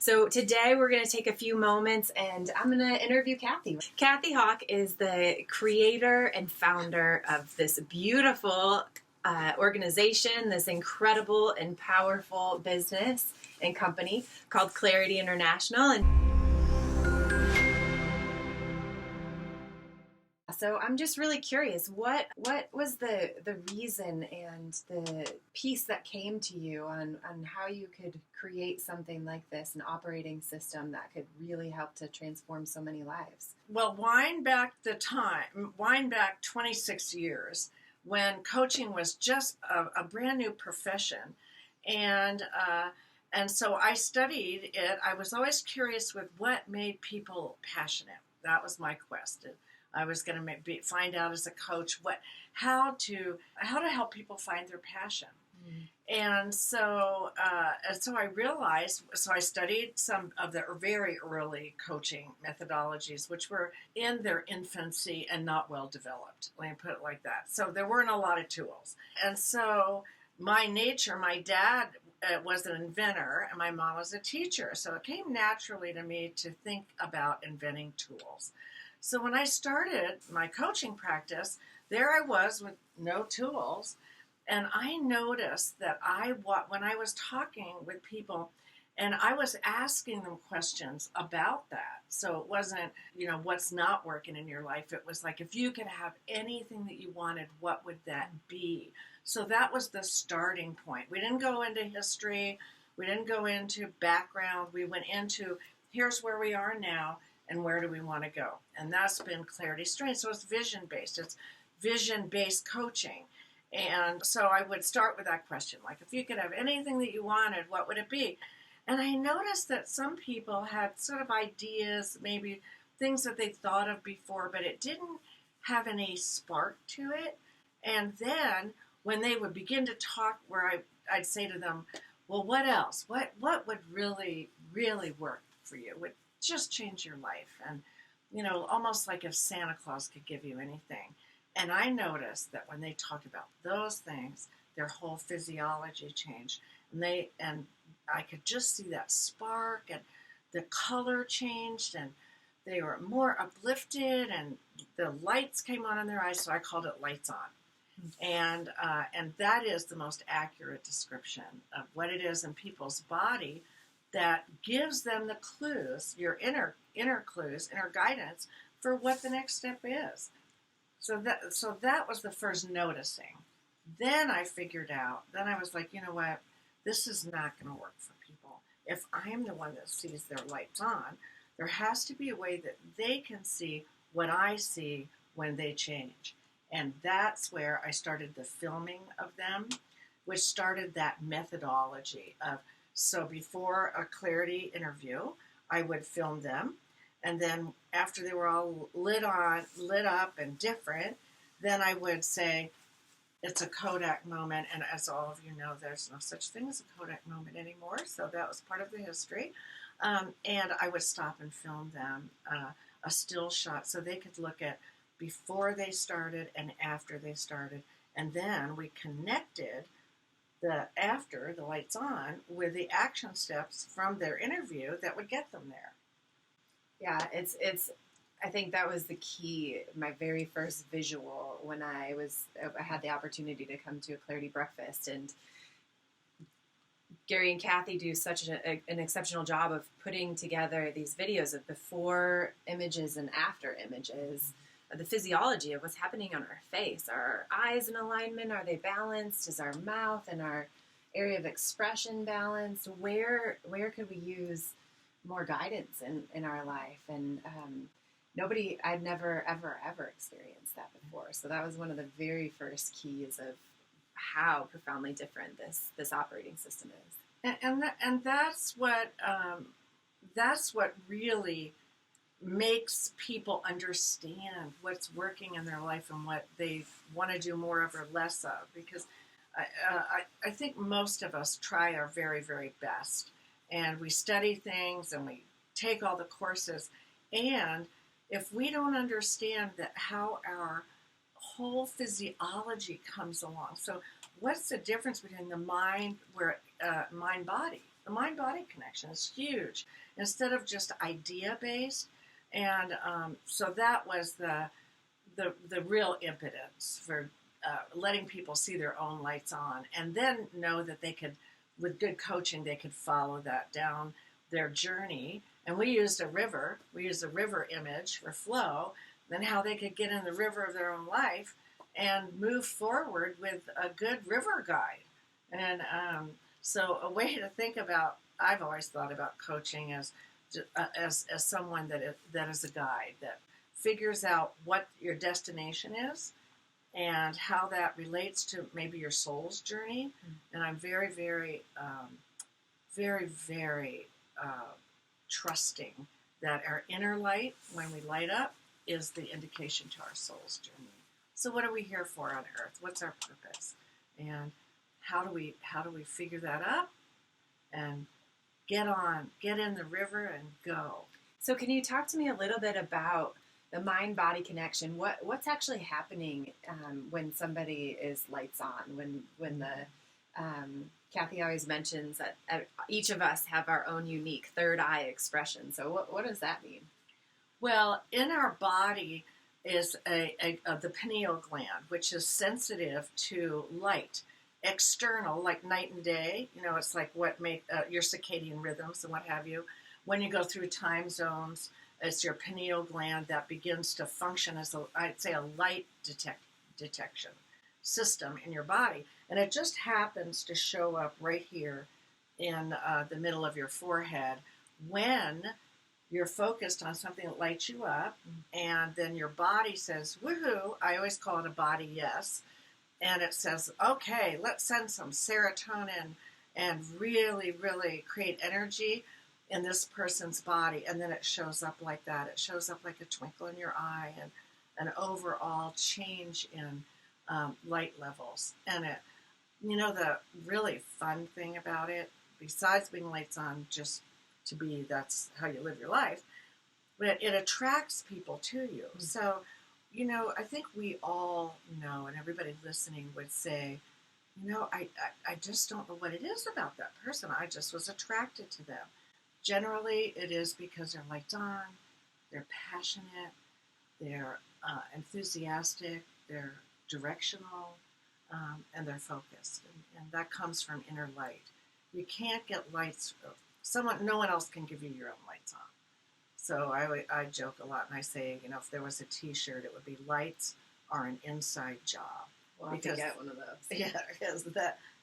So today we're going to take a few moments and I'm going to interview Cathy. Cathy Hawk is the creator and founder of this beautiful organization, this incredible and powerful business and company called Clarity International. And so I'm just really curious, what was the reason and the piece that came to you on how you could create something like this, an operating system that could really help to transform so many lives? Well, wind back 26 years when coaching was just a brand new profession. And so I studied it. I was always curious with what made people passionate. That was my quest. I was going to find out as a coach how to help people find their passion. And so I realized. So I studied some of the very early coaching methodologies, which were in their infancy and not well developed. Let me put it like that. So there weren't a lot of tools. And so my dad was an inventor, and my mom was a teacher. So it came naturally to me to think about inventing tools. So when I started my coaching practice, there I was with no tools, and I noticed that when I was talking with people, and I was asking them questions about that. So it wasn't, what's not working in your life. It was like, if you could have anything that you wanted, what would that be? So that was the starting point. We didn't go into history. We didn't go into background. We went into, here's where we are now, and where do we want to go? And that's been Clarity Strength. So it's vision-based. It's vision-based coaching. And so I would start with that question, like, if you could have anything that you wanted, what would it be? And I noticed that some people had sort of ideas, maybe things that they thought of before, but it didn't have any spark to it. And then when they would begin to talk, where I'd say to them, well, what else? What would really, really work for you? Would just change your life? And, almost like if Santa Claus could give you anything. And I noticed that when they talked about those things, their whole physiology changed. And I could just see that spark, and the color changed, and they were more uplifted, and the lights came on in their eyes. So I called it lights on. And that is the most accurate description of what it is in people's body that gives them the clues, your inner clues, inner guidance for what the next step is. So that was the first noticing. Then I figured out, then I was like, you know what, this is not going to work for people. If I'm the one that sees their lights on, there has to be a way that they can see what I see when they change. And that's where I started the filming of them, which started that methodology of, so before a Clarity interview, I would film them. And then after they were all lit up and different, then I would say, it's a Kodak moment. And as all of you know, there's no such thing as a Kodak moment anymore. So that was part of the history. And I would stop and film them a still shot so they could look at before they started and after they started. And then we connected the after, the lights on, with the action steps from their interview that would get them there. Yeah, it's. I think that was the key. My very first visual when I had the opportunity to come to a Clarity breakfast, and Gary and Cathy do such an exceptional job of putting together these videos of before images and after images, of the physiology of what's happening on our face. Are our eyes in alignment? Are they balanced? Is our mouth and our area of expression balanced? Where could we use more guidance in our life? And I'd never, ever experienced that before. So that was one of the very first keys of how profoundly different this operating system is. And that's what really makes people understand what's working in their life and what they want to do more of or less of. Because I think most of us try our very, very best. And we study things and we take all the courses. And if we don't understand that how our whole physiology comes along. So what's the difference between the mind body? the mind-body connection is huge instead of just idea-based. And so that was the real impetus for letting people see their own lights on, and then know that they could, with good coaching, they could follow that down their journey. And we used a river image for flow, then how they could get in the river of their own life and move forward with a good river guide. And so a way to think about, I've always thought about coaching as someone that is a guide that figures out what your destination is and how that relates to maybe your soul's journey. Mm-hmm. And I'm very, very, very trusting that our inner light, when we light up, is the indication to our soul's journey. So what are we here for on earth? What's our purpose? And how do we figure that out and get in the river and go? So can you talk to me a little bit about the mind-body connection? What's actually happening when somebody is lights on? When the Cathy always mentions that each of us have our own unique third eye expression. So what does that mean? Well, in our body is the pineal gland, which is sensitive to light, external, like night and day. You know, it's like what make your circadian rhythms and what have you. When you go through time zones, it's your pineal gland that begins to function as I'd say a light detection system in your body. And it just happens to show up right here in the middle of your forehead when you're focused on something that lights you up, and then your body says, woohoo, I always call it a body yes, and it says, okay, let's send some serotonin and really, really create energy in this person's body. And then it shows up like that. It shows up like a twinkle in your eye and an overall change in light levels. And it, you know, the really fun thing about it, besides being lights on just to be, that's how you live your life, but it attracts people to you. Mm-hmm. So, you know, I think we all know, and everybody listening would say, you know, I just don't know what it is about that person. I just was attracted to them. Generally, it is because they're lights on, they're passionate, they're enthusiastic, they're directional, and they're focused. And that comes from inner light. You can't get lights. No one else can give you your own lights on. So I joke a lot and I say, you know, if there was a T-shirt, it would be lights are an inside job. Well, I could get one of those. Yeah, because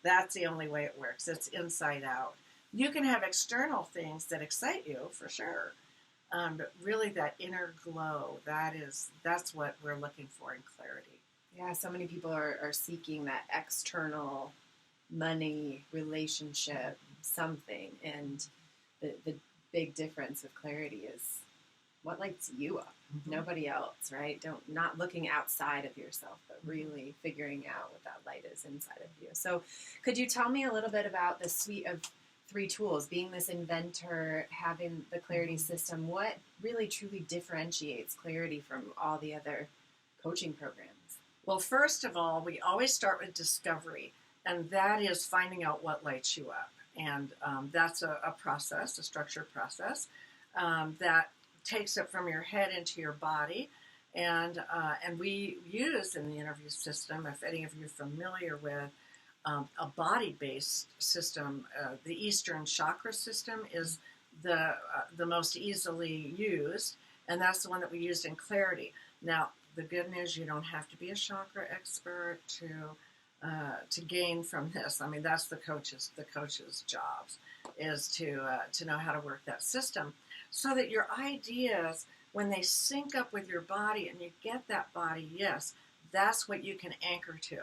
that's the only way it works. It's inside out. You can have external things that excite you for sure, but really that inner glow, that's what we're looking for in clarity. Yeah, so many people are seeking that external money, relationship, something, and the big difference with clarity is what lights you up. Mm-hmm. Nobody else, right? Not looking outside of yourself, but really figuring out what that light is inside of you. So could you tell me a little bit about the suite of 3 tools, being this inventor, having the clarity system? What really truly differentiates clarity from all the other coaching programs? Well, first of all, we always start with discovery, and that is finding out what lights you up. And that's a process, a structured process, that takes it from your head into your body. And we use in the interview system, if any of you are familiar with a body-based system, the Eastern chakra system is the most easily used, and that's the one that we used in clarity. Now, the good news, you don't have to be a chakra expert to gain from this. I mean, that's the coach's jobs, is to know how to work that system, so that your ideas, when they sync up with your body and you get that body yes, that's what you can anchor to.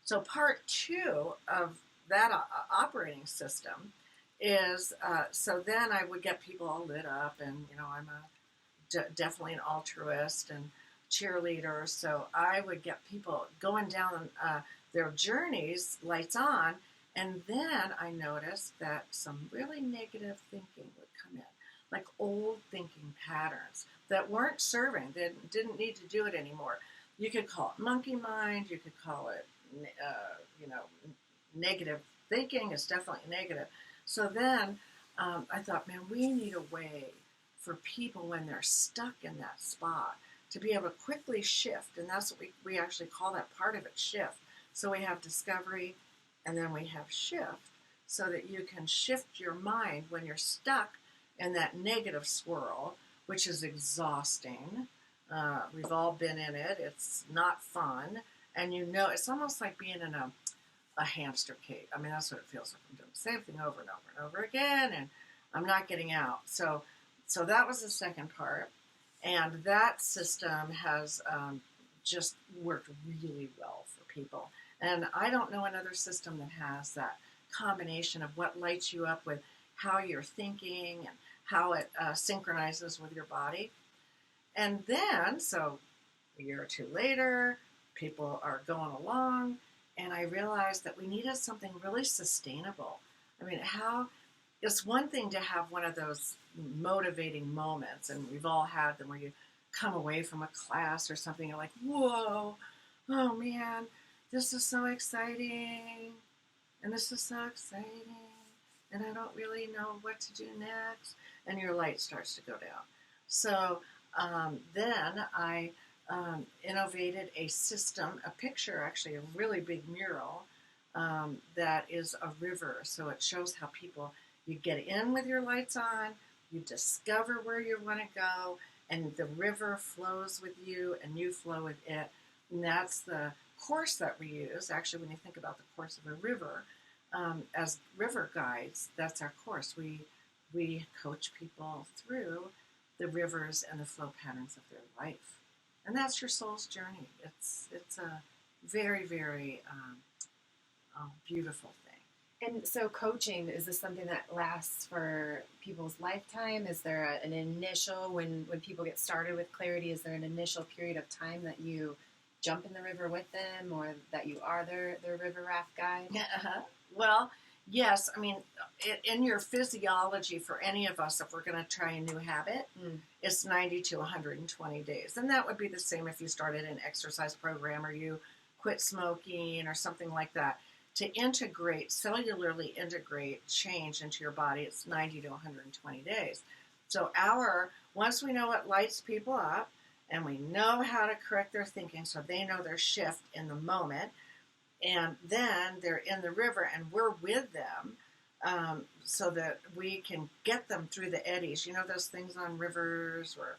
So part 2 of that operating system is, so then I would get people all lit up, and, you know, I'm definitely an altruist and cheerleader, so I would get people going down their journeys, lights on, and then I noticed that some really negative thinking would come in, like old thinking patterns that weren't serving, that didn't need to do it anymore. You could call it monkey mind, you could call it, you know, negative thinking. It's definitely negative, So then I thought, man, we need a way for people when they're stuck in that spot to be able to quickly shift. And that's what we actually call that part of it, shift. So we have discovery and then we have shift, so that you can shift your mind when you're stuck in that negative swirl, which is exhausting. We've all been in it. It's not fun. And it's almost like being in a hamster cage. I mean, that's what it feels like. I'm doing the same thing over and over and over again, and I'm not getting out. So that was the second part. And that system has just worked really well for people. And I don't know another system that has that combination of what lights you up with how you're thinking and how it synchronizes with your body. And then, so a year or two later, people are going along, and I realized that we needed something really sustainable. I mean, it's one thing to have one of those motivating moments, and we've all had them, where you come away from a class or something, you're like, whoa, oh man, this is so exciting, and this is so exciting, and I don't really know what to do next, and your light starts to go down. So then I innovated a system, a picture, actually a really big mural that is a river. So it shows how you get in with your lights on, you discover where you want to go, and the river flows with you and you flow with it. And that's the course that we use. Actually, when you think about the course of a river, as river guides, that's our course. We coach people through the rivers and the flow patterns of their life. And that's your soul's journey. It's a very, very beautiful thing. And so coaching, is this something that lasts for people's lifetime? Is there an initial, when people get started with clarity, is there an initial period of time that you jump in the river with them, or that you are their river raft guide? Well, yes. I mean, in your physiology, for any of us, if we're going to try a new habit, it's 90 to 120 days. And that would be the same if you started an exercise program or you quit smoking or something like that. To cellularly integrate change into your body, it's 90 to 120 days. So once we know what lights people up, and we know how to correct their thinking so they know their shift in the moment, and then they're in the river and we're with them, so that we can get them through the eddies. You know those things on rivers where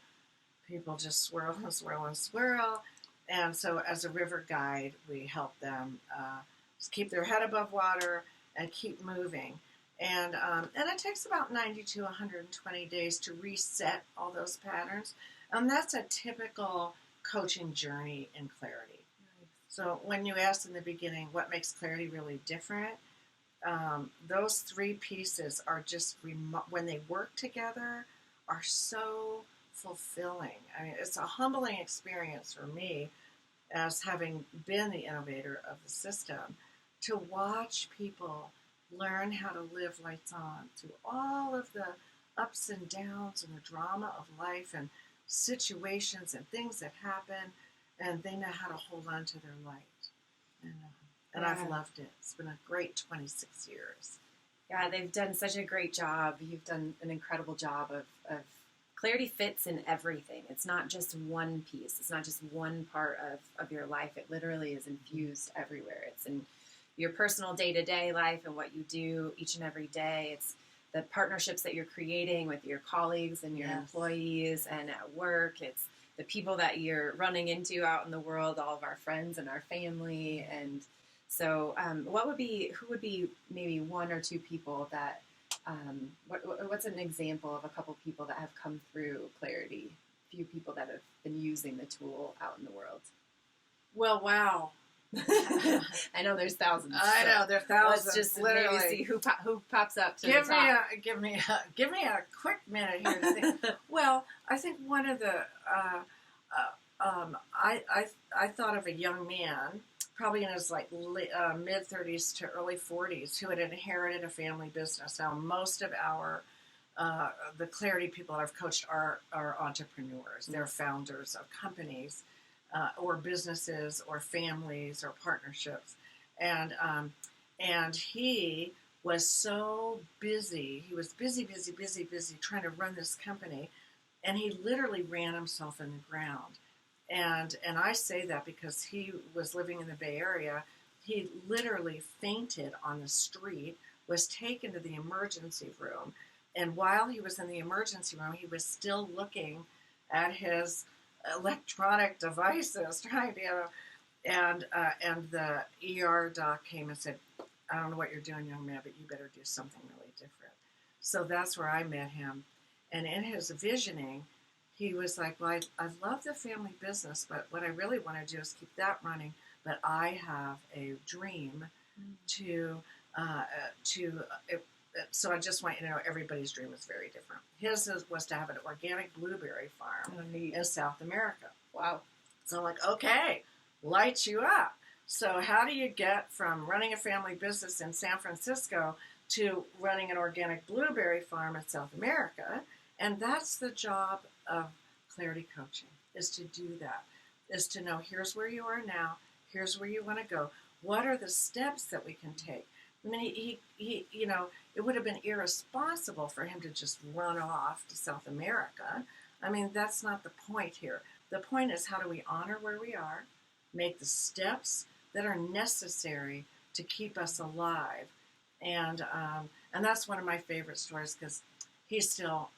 people just swirl and swirl and swirl? And so as a river guide, we help them keep their head above water and keep moving. And it takes about 90 to 120 days to reset all those patterns. And that's a typical coaching journey in clarity. So when you asked in the beginning, what makes clarity really different? Those three pieces are just, when they work together, are so fulfilling. I mean, it's a humbling experience for me, as having been the innovator of the system, to watch people learn how to live lights on through all of the ups and downs and the drama of life and situations and things that happen, and they know how to hold on to their light. And I've loved it. It's been a great 26 years. Yeah, they've done such a great job. You've done an incredible job of clarity fits in everything. It's not just one piece. It's not just one part of your life. It literally is infused everywhere. It's in your personal day-to-day life and what you do each and every day. It's the partnerships that you're creating with your colleagues and your employees and at work. It's the people that you're running into out in the world, all of our friends and our family. And so who would be maybe one or two people that, what's an example of a couple people that have come through clarity? A few people that have been using the tool out in the world. Well, wow. I know there's thousands. I know there are thousands. Let's just literally maybe see who pops up to give the top. Give me a quick minute here to think. Well, I think one of the I thought of a young man, probably in his mid 30s to early 40s, who had inherited a family business. Now, most of the clarity people that I've coached are entrepreneurs. They're founders of companies. Or businesses, or families, or partnerships, and he was so busy. He was busy trying to run this company, and he literally ran himself in the ground. And I say that because he was living in the Bay Area. He literally fainted on the street, was taken to the emergency room, and while he was in the emergency room, he was still looking at his electronic devices, trying to, and the ER doc came and said, "I don't know what you're doing, young man, but you better do something really different." So that's where I met him, and in his visioning, he was like, "Well, I love the family business, but what I really want to do is keep that running. But I have a dream to." So I just want you to know everybody's dream is very different. His was to have an organic blueberry farm in South America. Wow. So I'm like, okay, light you up. So how do you get from running a family business in San Francisco to running an organic blueberry farm in South America? And that's the job of clarity coaching, is to do that, is to know here's where you are now, here's where you want to go. What are the steps that we can take? I mean, he it would have been irresponsible for him to just run off to South America. I mean, that's not the point here. The point is, how do we honor where we are, make the steps that are necessary to keep us alive? And that's one of my favorite stories, because he's still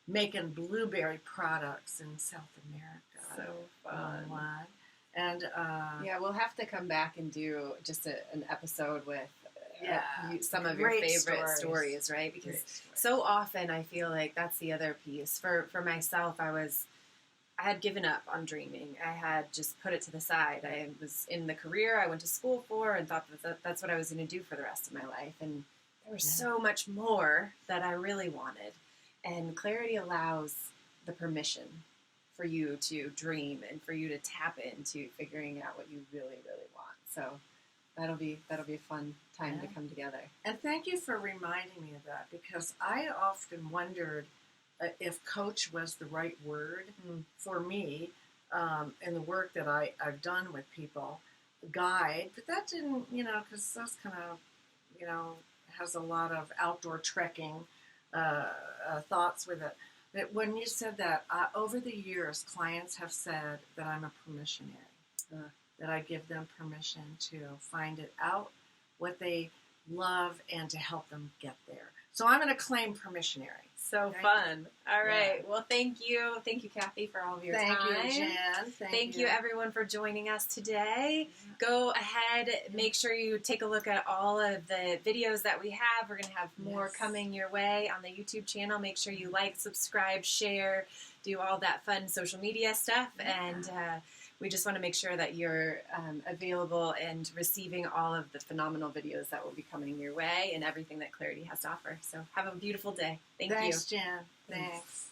making blueberry products in South America. So fun. And yeah, we'll have to come back and do just an episode with some of your great favorite stories, right? Because so often I feel like that's the other piece. For myself, I had given up on dreaming. I had just put it to the side. I was in the career I went to school for and thought that's what I was going to do for the rest of my life. And there was so much more that I really wanted. And clarity allows the permission for you to dream and for you to tap into figuring out what you really, really want. So that'll be a fun time to come together. And thank you for reminding me of that, because I often wondered if coach was the right word for me in the work that I've done with people. Guide, but that didn't, because that's kind of, has a lot of outdoor trekking thoughts with it. But when you said that, over the years, clients have said that I'm a permissionary, that I give them permission to find it out, what they love, and to help them get there. So I'm going to claim permissionary. So fun. All right. Well, thank you. Thank you, Cathy, for all of your time. Thank you, Jen. Thank you, everyone, for joining us today. Go ahead. Make sure you take a look at all of the videos that we have. We're going to have more coming your way on the YouTube channel. Make sure you like, subscribe, share, do all that fun social media stuff. And we just want to make sure that you're available and receiving all of the phenomenal videos that will be coming your way and everything that Clarity has to offer. So have a beautiful day. Thank you. Thanks, Jen. Thanks.